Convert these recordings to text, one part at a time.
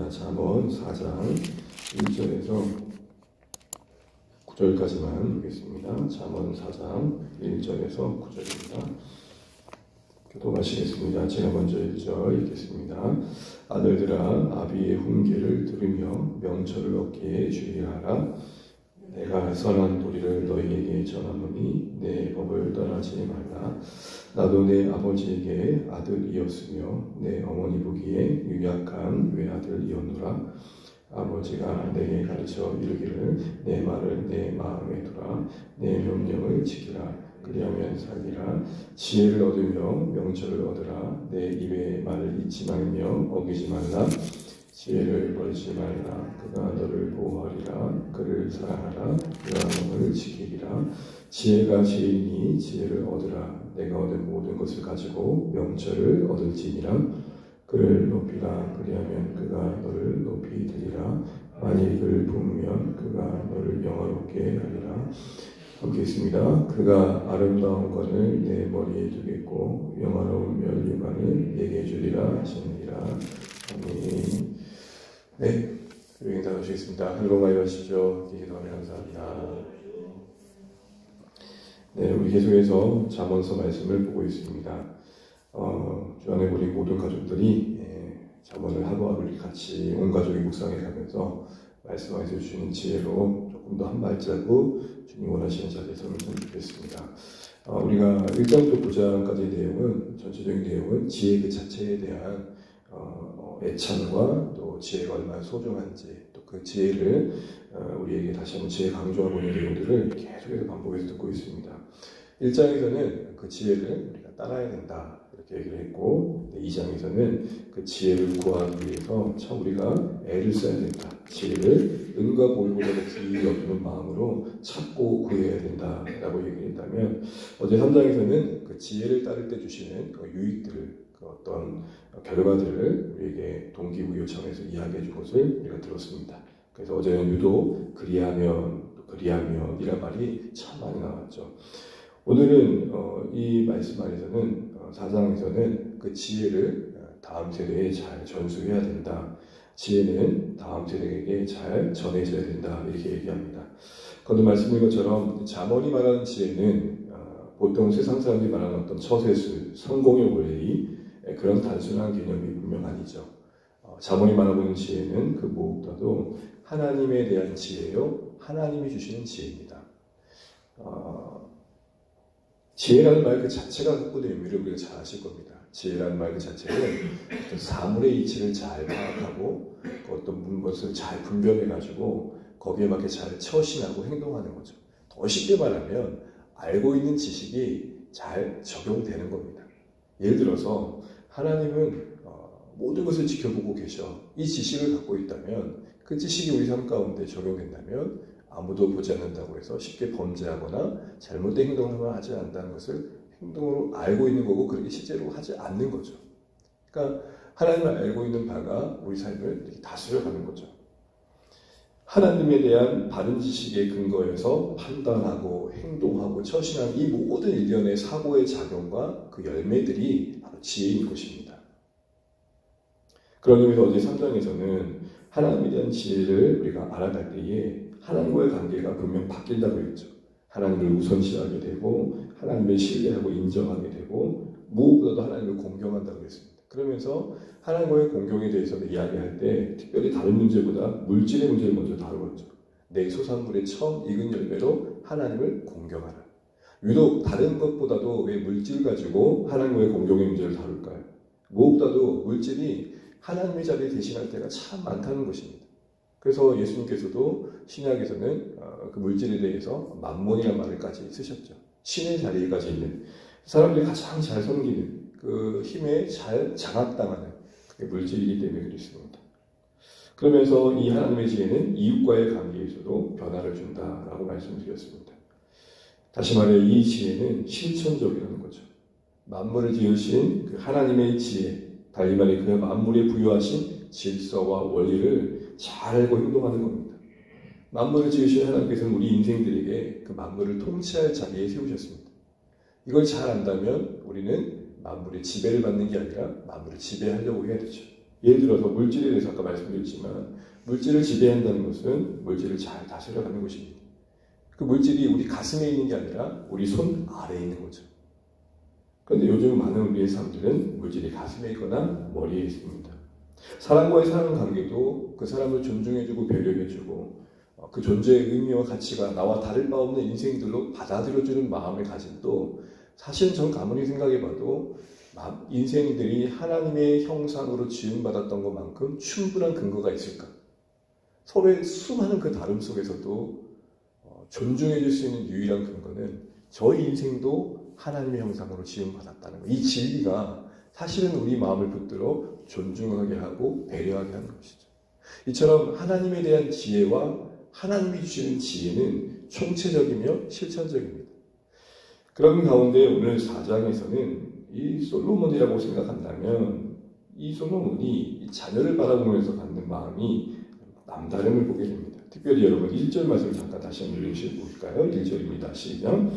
잠언 4장 1절에서 9절까지만 보겠습니다. 잠언 4장 1절에서 9절입니다. 교독하시겠습니다. 제가 먼저 1절 읽겠습니다. 아들들아, 아비의 훈계를 들으며 명철을 얻기에 주의하라. 내가 선한 도리를 너희에게 전하노니 내 법을 떠나지 말라. 나도 내 아버지에게 아들이었으며 내 어머니 보기에 유약한 외아들이었노라. 아버지가 내게 가르쳐 이르기를 내 말을 내 마음에 두라. 내 명령을 지키라. 그리하면 살리라. 지혜를 얻으며 명철을 얻으라. 내 입의 말을 잊지 말며 어기지 말라. 지혜를 버리지 말라. 그가 너를 보호하리라. 그를 사랑하라. 그가 너를 지키리라. 지혜가 지혜이니 지혜를 얻으라. 내가 얻은 모든 것을 가지고 명철을 얻을지니라. 그를 높이라. 그리하면 그가 너를 높이 들리라. 만일 그를 부으면 그가 너를 영화롭게 하리라. 함께 있습니다. 그가 아름다운 것을 내 머리에 두겠고 영화로운 면류관을 내게 주리라 하시느니라. 아멘. 네, 인사 하시겠습니다. 한국말 하시죠. 기도하며 감사합니다. 네, 우리 계속해서 잠언서 말씀을 보고 있습니다. 주안에 우리 모든 가족들이 잠언을 하루하루 같이 온 가족이 묵상해 가면서 말씀하셔 주시는 지혜로 조금 더 한 발자국 주님 원하시는 자리에 서면 좋겠습니다. 우리가 1장부터 9장까지의 내용은 전체적인 내용은 지혜 그 자체에 대한 애찬과 또 지혜가 얼마나 소중한지 또 그 지혜를 우리에게 다시 한번 지혜 강조하고 있는 내용들을 계속해서 반복해서 듣고 있습니다. 1장에서는 그 지혜를 우리가 따라야 된다 이렇게 얘기를 했고 2장에서는 그 지혜를 구하기 위해서 참 우리가 애를 써야 된다. 지혜를 은과 보이보다 귀히 여기는 마음으로 찾고 구해야 된다라고 얘기를 했다면 어제 3장에서는 그 지혜를 따를 때 주시는 그 유익들을 그 어떤 결과들을 우리에게 동기부여청에서 이야기해 준 것을 우리가 들었습니다. 그래서 어제는 유독 그리하면 이란 말이 참 많이 나왔죠. 오늘은 이 말씀 안에서는 4장에서는 그 지혜를 다음 세대에 잘 전수해야 된다. 지혜는 다음 세대에게 잘 전해져야 된다. 이렇게 얘기합니다. 거듭 말씀인 것처럼 잠언이 말하는 지혜는 보통 세상 사람들이 말하는 어떤 처세술, 성공의 원리 그런 단순한 개념이 분명 아니죠. 잠언이 말하고 있는 지혜는 그 무엇보다도 하나님에 대한 지혜요. 하나님이 주시는 지혜입니다. 지혜라는 말 그 자체가 갖고 있는 의미를 우리가 잘 아실 겁니다. 지혜라는 말 그 자체는 어떤 사물의 이치를 잘 파악하고 어떤 것을 잘 분별해가지고 거기에 맞게 잘 처신하고 행동하는 거죠. 더 쉽게 말하면 알고 있는 지식이 잘 적용되는 겁니다. 예를 들어서 하나님은 모든 것을 지켜보고 계셔. 이 지식을 갖고 있다면 그 지식이 우리 삶 가운데 적용된다면 아무도 보지 않는다고 해서 쉽게 범죄하거나 잘못된 행동을 하지 않는다는 것을 행동으로 알고 있는 거고 그렇게 실제로 하지 않는 거죠. 그러니까 하나님을 알고 있는 바가 우리 삶을 이렇게 다스려가는 거죠. 하나님에 대한 바른 지식에 근거해서 판단하고 행동하고 처신한 이 모든 일련의 사고의 작용과 그 열매들이 바로 지혜인 것입니다. 그런 의미에서 어제 3장에서는 하나님에 대한 지혜를 우리가 알아갈 때에 하나님과의 관계가 분명 바뀐다고 했죠. 하나님을 우선시하게 되고 하나님을 신뢰하고 인정하게 되고 무엇보다도 하나님을 공경한다고 했습니다. 그러면서 하나님과의 공경에 대해서 이야기할 때 특별히 다른 문제보다 물질의 문제를 먼저 다루었죠. 내 소산물의 처음 익은 열매로 하나님을 공경하라. 유독 다른 것보다도 왜 물질 가지고 하나님과의 공경의 문제를 다룰까요? 무엇보다도 물질이 하나님의 자리에 대신할 때가 참 많다는 것입니다. 그래서 예수님께서도 신약에서는 그 물질에 대해서 만몬이라는 말을까지 쓰셨죠. 신의 자리에까지 있는 사람들이 가장 잘 섬기는 그 힘에 잘 장악당하는 그게 물질이기 때문에 그렇습니다. 그러면서 이 하나님의 지혜는 이웃과의 관계에서도 변화를 준다라고 말씀드렸습니다. 다시 말해 이 지혜는 실천적이라는 거죠. 만물을 지으신 그 하나님의 지혜, 달리 말해 그 만물에 부여하신 질서와 원리를 잘 알고 행동하는 겁니다. 만물을 지으신 하나님께서는 우리 인생들에게 그 만물을 통치할 자리에 세우셨습니다. 이걸 잘 안다면 우리는 만물의 지배를 받는 게 아니라 만물을 지배하려고 해야 되죠. 예를 들어서 물질에 대해서 아까 말씀드렸지만 물질을 지배한다는 것은 물질을 잘 다스려가는 것입니다. 그 물질이 우리 가슴에 있는 게 아니라 우리 손 아래에 있는 거죠. 그런데 요즘 많은 우리의 사람들은 물질이 가슴에 있거나 머리에 있습니다. 사람과의 사람 관계도 그 사람을 존중해주고 배려해주고 그 존재의 의미와 가치가 나와 다를 바 없는 인생들로 받아들여주는 마음을 가진 또 사실은 전 가만히 생각해봐도 인생들이 하나님의 형상으로 지음받았던 것만큼 충분한 근거가 있을까? 서로의 수많은 그 다름 속에서도 존중해 줄 수 있는 유일한 근거는 저희 인생도 하나님의 형상으로 지음받았다는 것. 이 진리가 사실은 우리 마음을 붙들어 존중하게 하고 배려하게 하는 것이죠. 이처럼 하나님에 대한 지혜와 하나님이 주시는 지혜는 총체적이며 실천적입니다. 그런 가운데 오늘 4장에서는 이 솔로몬이라고 생각한다면 이 솔로몬이 자녀를 바라보면서 갖는 마음이 남다름을 보게 됩니다. 특별히 여러분 1절 말씀 잠깐 다시 한번 읽어볼까요? 1절입니다. 시작.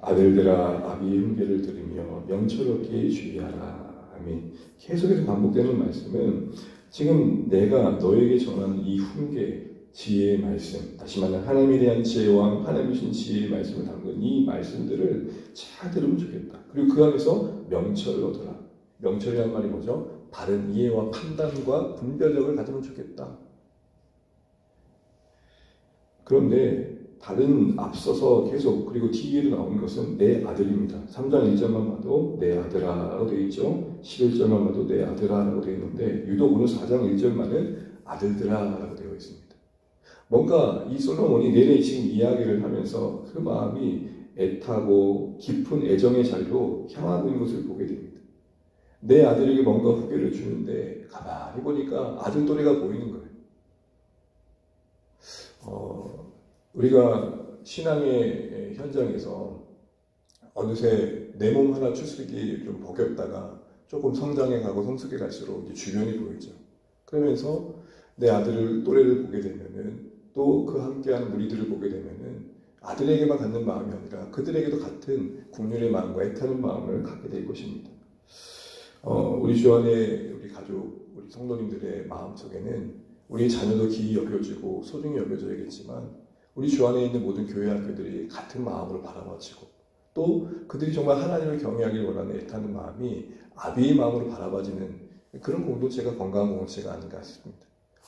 아들들아 아비의 훈계를 들으며 명철없게 주의하라. 아멘. 계속해서 반복되는 말씀은 지금 내가 너에게 전하는 이 훈계, 지혜의 말씀, 다시 말하면 하나님에 대한 지혜와 하나님이 주신 지혜의 말씀을 담은 이 말씀들을 잘 들으면 좋겠다. 그리고 그 안에서 명철을 얻어라. 명철이란 말이 뭐죠? 바른 이해와 판단과 분별력을 가지면 좋겠다. 그런데 다른 앞서서 계속 그리고 뒤에로 나오는 것은 내 아들입니다. 3장 1절만 봐도 내 아들아라고 되어 있죠. 11절만 봐도 내 아들아라고 되어 있는데 유독 오늘 4장 1절만은 아들들아라고 되어 있습니다. 뭔가 이 솔로몬이 내내 지금 이야기를 하면서 그 마음이 애타고 깊은 애정의 자리로 향하고 있는 것을 보게 됩니다. 내 아들에게 뭔가 후계를 주는데 가만히 보니까 아들 또래가 보이는 거예요. 우리가 신앙의 현장에서 어느새 내 몸 하나 추스르기 좀 버겁다가 조금 성장해 가고 성숙해 갈수록 이제 주변이 보이죠. 그러면서 내 아들을 또래를 보게 되면은 또 그 함께하는 무리들을 보게 되면은 아들에게만 갖는 마음이 아니라 그들에게도 같은 국률의 마음과 애타는 마음을 갖게 될 것입니다. 우리 주 안에 우리 가족, 우리 성도님들의 마음 속에는 우리 자녀도 기이 여겨지고 소중히 여겨져야겠지만 우리 주 안에 있는 모든 교회 학교들이 같은 마음으로 바라봐지고 또 그들이 정말 하나님을 경외하길 원하는 애타는 마음이 아비의 마음으로 바라봐지는 그런 공동체가 건강한 공동체가 아닌가 싶습니다.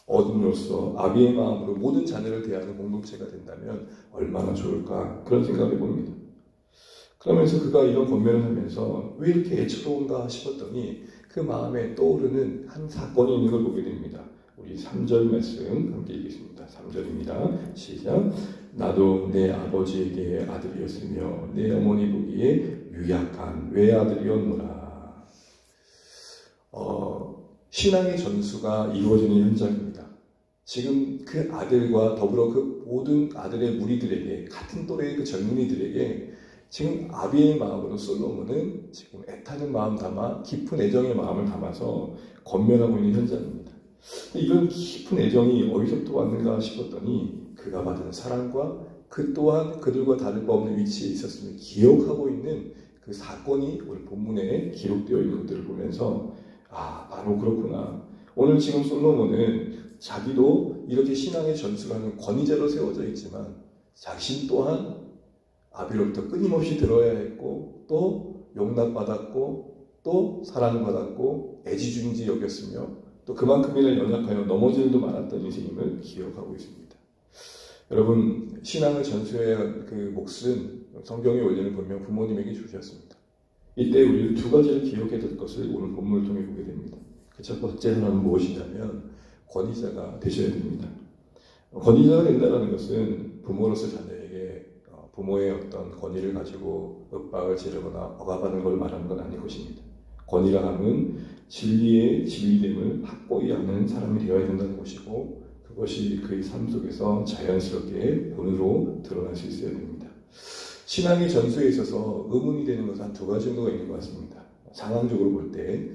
어둠으로서 아비의 마음으로 모든 자녀를 대하는 공동체가 된다면 얼마나 좋을까 그런 생각을 해봅니다. 그러면서 그가 이런 권면을 하면서 왜 이렇게 애처로운가 싶었더니 그 마음에 떠오르는 한 사건이 있는 걸 보게 됩니다. 우리 3절 말씀 함께 읽겠습니다. 3절입니다. 시작. 나도 내 아버지에게 아들이었으며 내 어머니 보기에 유약한 외아들이었노라. 신앙의 전수가 이루어지는 현장입니다. 지금 그 아들과 더불어 그 모든 아들의 무리들에게 같은 또래의 그 젊은이들에게 지금 아비의 마음으로 솔로몬은 지금 애타는 마음 담아 깊은 애정의 마음을 담아서 권면하고 있는 현장입니다. 이런 깊은 애정이 어디서부터 왔는가 싶었더니 그가 받은 사랑과 그 또한 그들과 다를 바 없는 위치에 있었음을 기억하고 있는 그 사건이 오늘 본문에 기록되어 있는 것들을 보면서 바로 그렇구나. 오늘 지금 솔로몬은 자기도 이렇게 신앙의 전수라는 권위자로 세워져 있지만 자신 또한 아비로부터 끊임없이 들어야 했고 또 용납받았고 또 사랑받았고 애지중지 여겼으며 또 그만큼이나 연약하여 넘어질 일도 많았던 인생임을 기억하고 있습니다. 여러분 신앙을 전수해야 할 그 몫은 성경의 원리를 보면 부모님에게 주셨습니다. 이때 우리는 두 가지를 기억해야 될 것을 오늘 본문을 통해 보게 됩니다. 그 첫 번째 하나는 무엇이냐면 권위자가 되셔야 됩니다. 권위자가 된다는 것은 부모로서 자녀에게 부모의 어떤 권위를 가지고 윽박을 지르거나 억압하는 걸 말하는 건 아닐 것입니다. 권위라 함은 진리의 진리됨을 확고히 아는 사람이 되어야 된다는 것이고 그것이 그의 삶 속에서 자연스럽게 본으로 드러날 수 있어야 됩니다. 신앙의 전수에 있어서 의문이 되는 것은 한 두 가지 정도가 있는 것 같습니다. 상황적으로 볼 때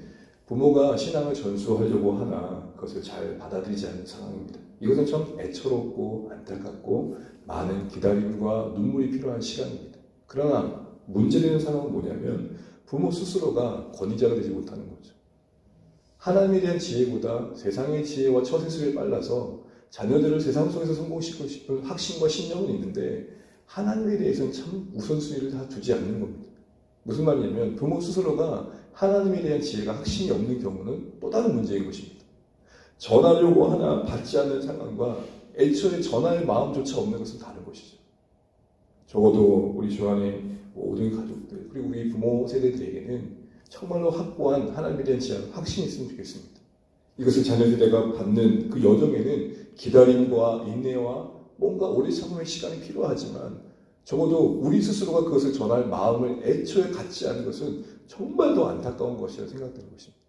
부모가 신앙을 전수하려고 하나 그것을 잘 받아들이지 않는 상황입니다. 이것은 참 애처롭고 안타깝고 많은 기다림과 눈물이 필요한 시간입니다. 그러나 문제되는 상황은 뭐냐면 부모 스스로가 권위자가 되지 못하는 거죠. 하나님에 대한 지혜보다 세상의 지혜와 처세술에 빨라서 자녀들을 세상 속에서 성공시키고 싶은 확신과 신념은 있는데 하나님에 대해서는 참 우선순위를 다 두지 않는 겁니다. 무슨 말이냐면 부모 스스로가 하나님에 대한 지혜가 확신이 없는 경우는 또 다른 문제인 것입니다. 전하려고 하나 받지 않는 상황과 애초에 전할 마음조차 없는 것은 다른 것이죠. 적어도 우리 주 안에 모든 가족들 그리고 우리 부모 세대들에게는 정말로 확고한 하나님에 대한 지향, 확신이 있으면 좋겠습니다. 이것을 자녀 세대가 받는 그 여정에는 기다림과 인내와 뭔가 오래 참음의 시간이 필요하지만 적어도 우리 스스로가 그것을 전할 마음을 애초에 갖지 않은 것은 정말 더 안타까운 것이라 생각되는 것입니다.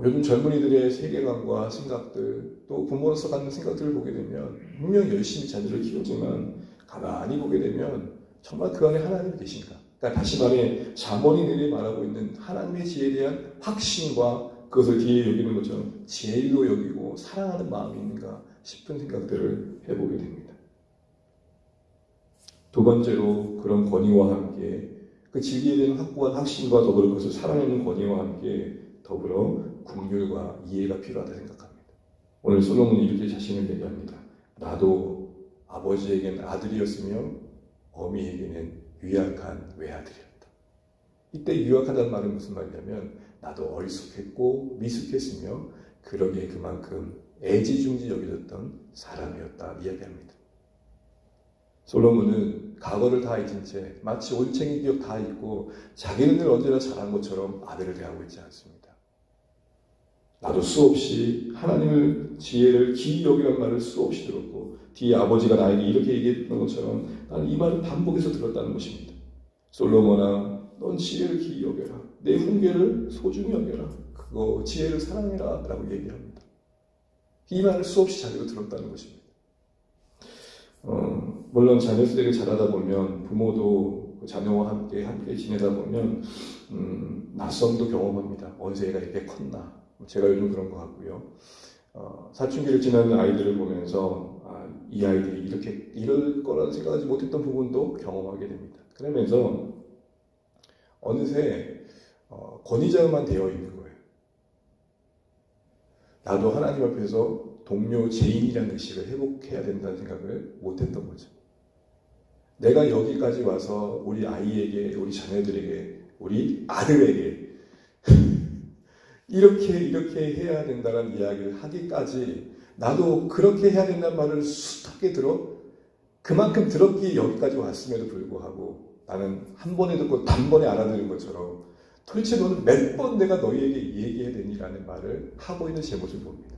요즘 젊은이들의 세계관과 생각들, 또 부모로서 갖는 생각들을 보게 되면 분명 열심히 자녀를 키우지만 가만히 보게 되면 정말 그 안에 하나님이 계신가? 그러니까 다시 말해 잠언이 말하고 있는 하나님의 지혜에 대한 확신과 그것을 뒤에 여기는 것처럼 제일로 여기고 사랑하는 마음이 있는가 싶은 생각들을 해보게 됩니다. 두 번째로 그런 권위와 함께 그 진리에 대한 확고한 확신과 더불어 그것을 사랑하는 권위와 함께 더불어 긍휼과 이해가 필요하다 생각합니다. 오늘 솔로몬이 이렇게 자신을 얘기합니다. 나도 아버지에게는 아들이었으며 어미에게는 유약한 외아들이었다. 이때 유약하다는 말은 무슨 말이냐면 나도 어리숙했고 미숙했으며 그러기에 그만큼 애지중지 여겨졌던 사람이었다 이야기합니다. 솔로몬은 과거를 다 잊은 채 마치 올챙이 기억 다 잊고 자기는 늘 언제나 잘한 것처럼 아들을 대하고 있지 않습니다. 나도 수없이 하나님을 지혜를 기이 여기란 말을 수없이 들었고 뒤에 아버지가 나에게 이렇게 얘기했던 것처럼 나는 이 말을 반복해서 들었다는 것입니다. 솔로몬아 넌 지혜를 기이 여겨라. 내 훈계를 소중히 여겨라. 그거 지혜를 사랑해라 라고 얘기합니다. 이 말을 수없이 자기도 들었다는 것입니다. 물론 자녀 세대를 자라다 보면 부모도 자녀와 함께 지내다 보면 낯섦도 경험합니다. 언제 애가 이렇게 컸나. 제가 요즘 그런 것 같고요. 사춘기를 지나는 아이들을 보면서 이 아이들이 이렇게 이럴 거라는 생각하지 못했던 부분도 경험하게 됩니다. 그러면서 어느새 권위자만 되어 있는 거예요. 나도 하나님 앞에서 동료 죄인이라는 의식을 회복해야 된다는 생각을 못했던 거죠. 내가 여기까지 와서 우리 아이에게, 우리 자녀들에게, 우리 아들에게 이렇게 해야 된다는 이야기를 하기까지 나도 그렇게 해야 된다는 말을 숱하게 들어 그만큼 들었기에 여기까지 왔음에도 불구하고 나는 한 번에 듣고 단번에 알아들은 것처럼 도대체 너는 몇 번 내가 너희에게 얘기해야 되니라는 말을 하고 있는 제 모습을 봅니다.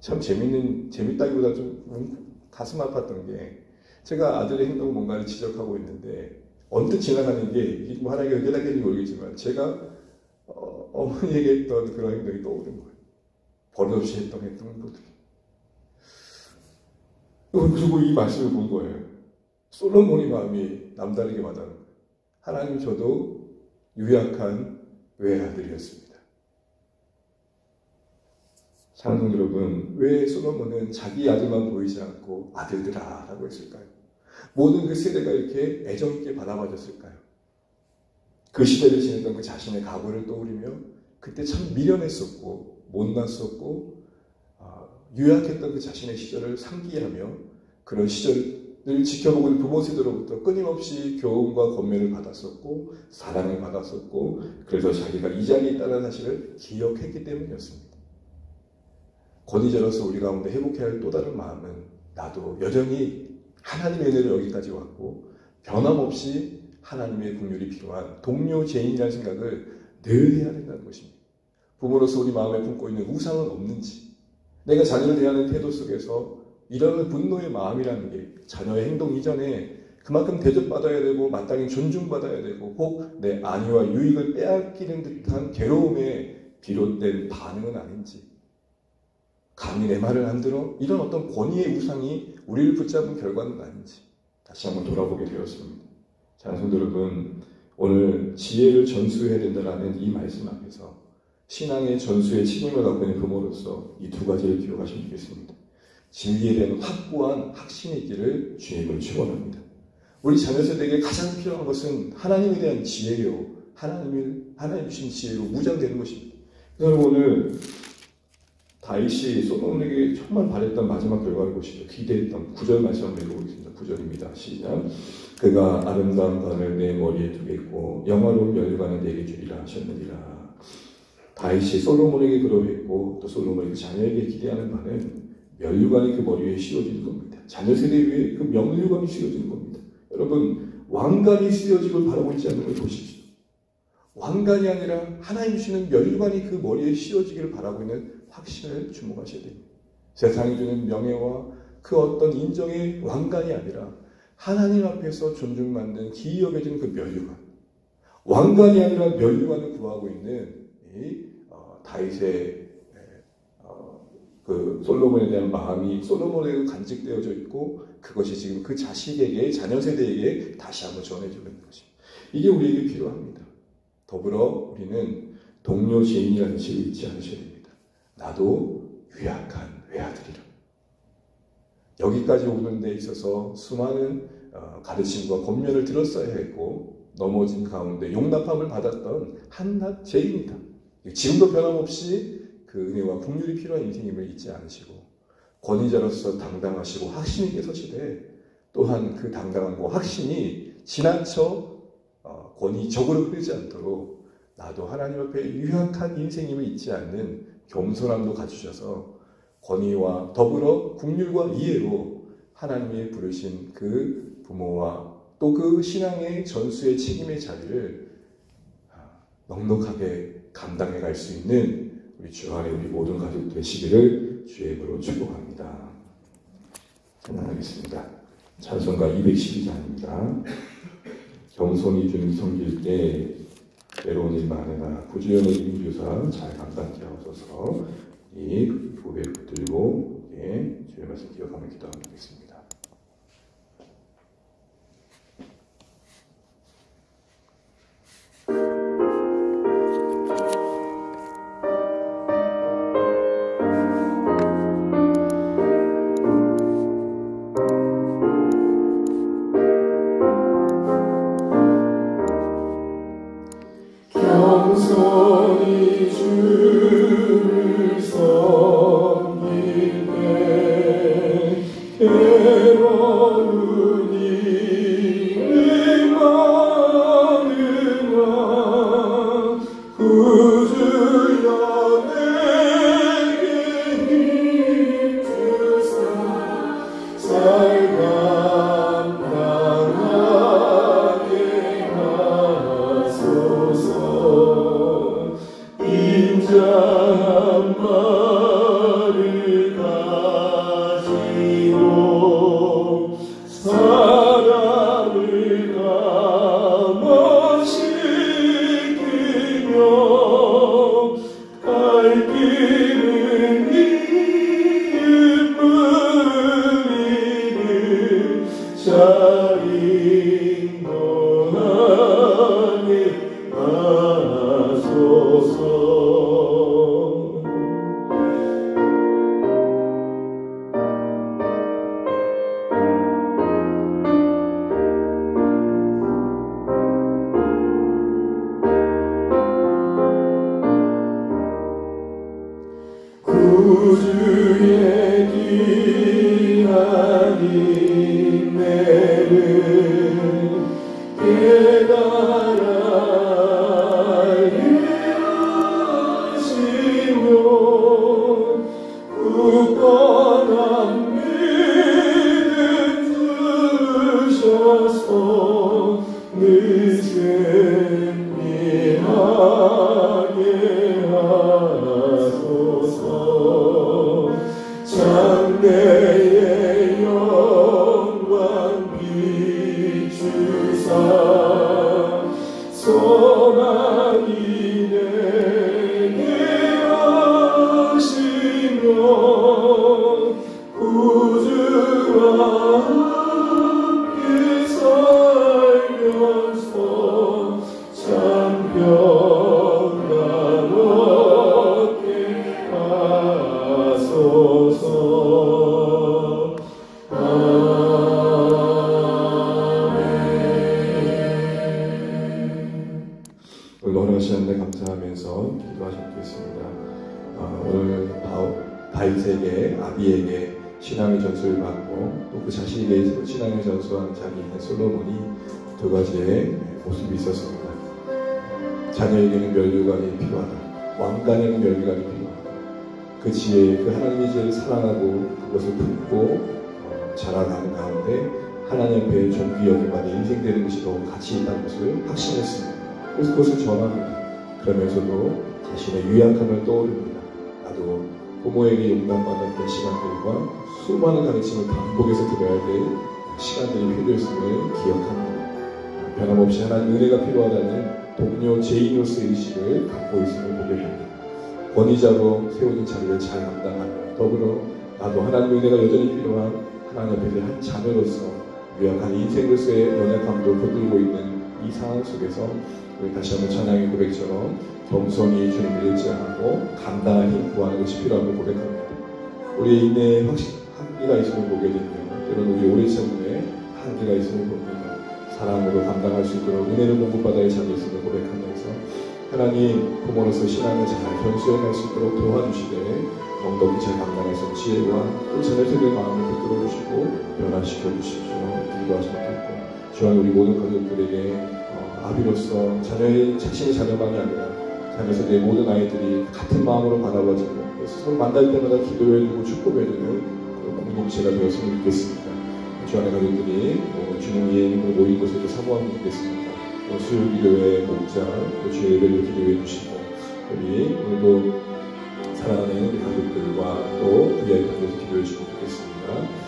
참 재밌다기보다 좀 가슴 아팠던 게 제가 아들의 행동 뭔가를 지적하고 있는데 언뜻 지나가는 게 이게 뭐 하나님께 깨닫겠는지 모르겠지만 제가 어머니에게 했던 그런 행동이 떠오른 거예요. 버릇없이 했던 행동들이. 그리고 이 말씀을 본 거예요. 솔로몬의 마음이 남다르게 와닿는 거예요. 하나님 저도 유약한 외아들이었습니다. 사랑하는 여러분, 왜 솔로몬은 자기 아들만 보이지 않고 아들들아 라고 했을까요? 모든 그 세대가 이렇게 애정 있게 받아봐줬을까요? 그 시대를 지내던 그 자신의 과거를 떠올리며 그때 참 미련했었고 못났었고 유약했던 그 자신의 시절을 상기하며 그런 시절을 지켜보고 있는 부모 세대로부터 끊임없이 교훈과 권면을 받았었고 사랑을 받았었고 그래서 자기가 이 자리에 있다는 사실을 기억했기 때문이었습니다. 권위자로서 우리 가운데 회복해야 할 또 다른 마음은 나도 여전히 하나님의 은혜로 여기까지 왔고 변함없이 하나님의 긍휼이 필요한 동료 죄인이라는 생각을 늘 해야 된다는 것입니다. 부모로서 우리 마음에 품고 있는 우상은 없는지 내가 자녀를 대하는 태도 속에서 이런 분노의 마음이라는 게 자녀의 행동 이전에 그만큼 대접받아야 되고 마땅히 존중받아야 되고 혹 내 안위와 유익을 빼앗기는 듯한 괴로움에 비롯된 반응은 아닌지 감히 내 말을 안 들어? 이런 어떤 권위의 우상이 우리를 붙잡은 결과는 아닌지 다시 한번 돌아보게 되었습니다. 장성도 여러분, 오늘 지혜를 전수해야 된다는 이 말씀 앞에서 신앙의 전수의 책임을 갖고 있는 부모로서 이 두 가지를 기억하시면 되겠습니다. 진리에 대한 확고한 확신이 있기를 주님을 축원합니다. 우리 자녀 세대에게 가장 필요한 것은 하나님에 대한 지혜요. 하나님 주신 지혜로 무장되는 것입니다. 그래서 오늘 다윗이 솔로몬에게 정말 바랬던 마지막 결과를 보시죠. 기대했던 9절 말씀 한번 읽어보겠습니다. 9절입니다. 시작. 그가 아름다운 관을 내 머리에 두겠고 영화로운 멸관을 내게 주리라 하셨느니라. 다윗이 솔로몬에게 그러했고 또 솔로몬이 그 자녀에게 기대하는 바는 면류관이 그 머리 위에 씌워지는 겁니다. 자녀 세대 위에 그 면류관이 씌워지는 겁니다. 여러분, 왕관이 씌워지고 바라고 있지 않는 걸 보십시오. 왕관이 아니라 하나님 주시는 면류관이 그 머리에 씌워지기를 바라고 있는 확신을 주목하셔야 됩니다. 세상이 주는 명예와 그 어떤 인정의 왕관이 아니라 하나님 앞에서 존중받는 기이 여겨지는 그 면류관, 왕관이 아니라 면류관을 구하고 있는 이 다윗의 그 솔로몬에 대한 마음이 솔로몬에게 간직되어져 있고 그것이 지금 그 자식에게, 자녀 세대에게 다시 한번 전해지고 있는 것입니다. 이게 우리에게 필요합니다. 더불어 우리는 동료 죄인이라는 식을 잊지 않으셔야 됩니다. 나도 유약한 외아들이라. 여기까지 오는 데 있어서 수많은 가르침과 권면을 들었어야 했고 넘어진 가운데 용납함을 받았던 한낱 죄인이다. 지금도 변함없이 그 은혜와 긍휼이 필요한 인생임을 잊지 않으시고 권위자로서 당당하시고 확신 있게 서시되 또한 그 당당함과 확신이 지나쳐 권위적으로 흐르지 않도록 나도 하나님 앞에 유약한 인생임을 잊지 않는 겸손함도 갖추셔서 권위와 더불어 긍휼과 이해로 하나님의 부르신 그 부모와 또 그 신앙의 전수의 책임의 자리를 넉넉하게 감당해 갈 수 있는 우리 주 안에 우리 모든 가족 되시기를 주의 이름으로 축복합니다. 찬양하겠습니다. 찬송가 212장입니다. 겸손히 주님 섬길 때 외로운 일 많으나 구주연의 이름 주사 잘 감당케 하소서. 이 고개 붙들고 주의 말씀 기억하며 기도하겠습니다. 겸손히 주를 섬길 때 괴로운 일이 많으나 구주여 내게 힘 주사 잘 감당하게 하소서. 인자한 말을 가지고 사람을 감화시키며 갈 길을 이끌이를 잘 인도하게 하소서. 구주의 귀한 인내를 깨달아 알게 하시며 굳건한 믿음 주셔서 늘 승리하게 하소서. 장래의 영광 비추사 소망이 내게 하시며 구주와 함께 살면서 참 평강 얻게 하소서. 오늘 원하시는 데 감사하면서 기도하셨겠습니다. 오늘 다윗에게 아비에게 신앙의 전수를 받고 또 그 자식에게 신앙의 전수한 자기인 솔로몬이 두 가지의 모습이 있었습니다. 자녀에게는 면류관이 필요하다. 왕관의 열매가 필요하고 그 지혜, 그 하나님의 지혜를 사랑하고 그것을 품고 자라가는 가운데 하나님 앞에 존귀 여김받는 인생되는 것이 더 가치 있다는 것을 확신했습니다. 그래서 그것을 전합니다. 그러면서도 자신의 유약함을 떠올립니다. 나도 부모에게 용납받았던 시간들과 수많은 가르침을 반복해서 들어야 될 시간들이 필요했음을 기억합니다. 변함없이 하나님 은혜가 필요하다는 동료 제인으로서의 의식을 갖고 있음을 보게 됩니다. 권위자로 세워진 자리를 잘 감당하며 더불어 나도 하나님의 은혜가 여전히 필요한 하나님 앞에 한 자녀로서 유약한 인생으로서의 연약함도 거들고 있는 이 상황 속에서 우리 다시 한번 찬양의 고백처럼 겸손히 주님을 의지하고 감당할 힘 구하는 것이 필요함을 고백합니다. 우리의 인내에 한계가 있음을 보게 되며 때로는 우리 오래 참음에 한계가 있음을 봅니다. 사랑으로 감당할 수 있도록 은혜를 공급받아야 자리 있음을 고백하면서 하나님 부모로서 신앙을 잘 현수해갈 수 있도록 도와주시되 넉넉히 잘 감당할 수 있는 지혜와 또 자녀들의 마음을 붙들어 주시고 변화시켜 주십시오. 기도하지 못했고 주한 우리 모든 가족들에게 아비로서 자신의 자녀만이 아니라 자녀 세대의 모든 아이들이 같은 마음으로 바라봐주고 서로 만날 때마다 기도해주고 축복해주는 공동체가 되었으면 좋겠습니다. 주안의 가족들이 주님 예배로 모인 곳에도 사모하면 좋겠습니다. 수요 기도회 목장, 또 주의 예배를 기도해 주시고 우리 오늘도 사랑하는 우리 가족들과 또 VIP에서 기도해 주시면 좋겠습니다.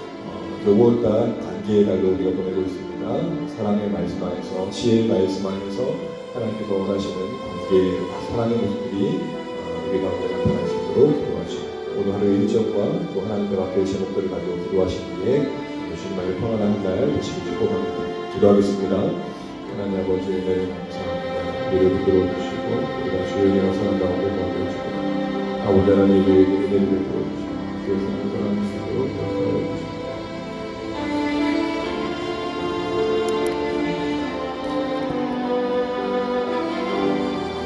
5월달 관계의 달로 우리가 보내고 있습니다. 사랑의 말씀 안에서 지혜의 말씀 안에서 하나님께서 원하시는 관계의 사랑의 모습들이 우리 가운데 나타날 수 있도록 기도하시고 오늘 하루의 일정과 또 하나님께 맡길 제목들을 가지고 기도하시기에 주님의 평안한 한 달 되시길 축복합니다. 기도하겠습니다. 하나님 아버지 은혜를 감사합니다. 우리를 붙들어 주시고 우리가 주의 은혜와 사랑 가운데 도와주시고 아버지 하나님의 은혜를 베풀어 주시고 그래서 하나님 수 있도록 도와주시고